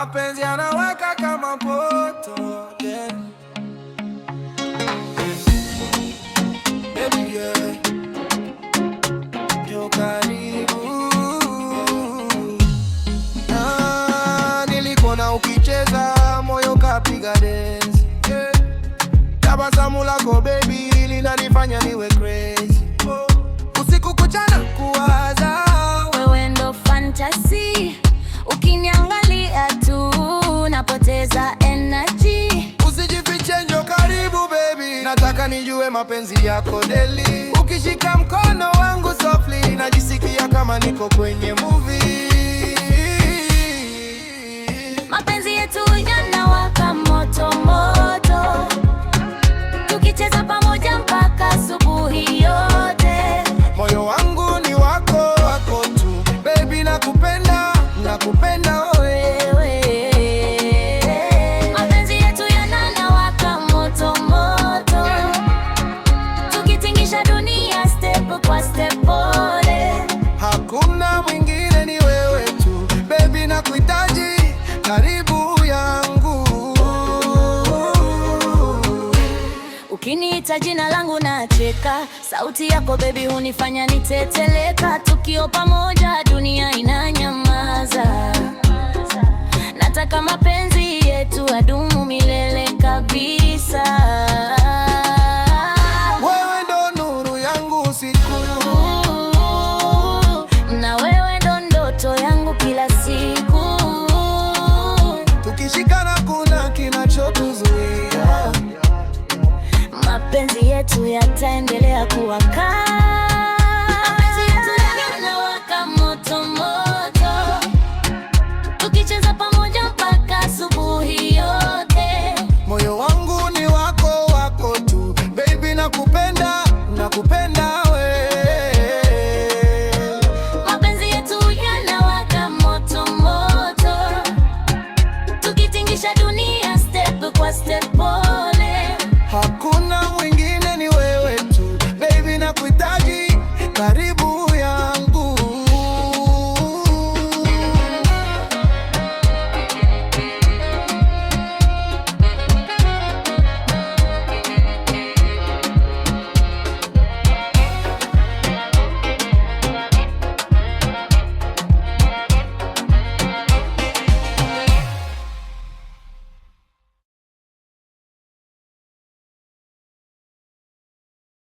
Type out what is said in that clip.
mapenzi yanawaka kama moto, yeah. Baby girl, njoo karibu. Nilikuona ukicheza moyo kapiga dance, yeah. Tabasamu lako baby linanifanya niwe crazy, oh. Usiku kuchana kuwaza wewe ndo fantasy, ukiniangalia tu napoteza energy. Usijifiche, njoo karibu baby, nataka nijue mapenzi yako daily. Ukishika mkono wangu softly, najisikia kama niko kwenye movie. Mapenzi yetu yanawaka moto moto, tukicheza pamoja mpaka asubuhi yote. Moyo wangu ni wako, wako tu baby, nakupenda, nakupenda wewe. Mapenzi yetu yanawaka moto moto, tukitingisha dunia step kwa step pole. Hakuna mwingine, ni wewe tu baby, nakuhitaji karibu yangu. Ukiniita jina langu nacheka, sauti yako baby hunifanya niteteleka, tukiopa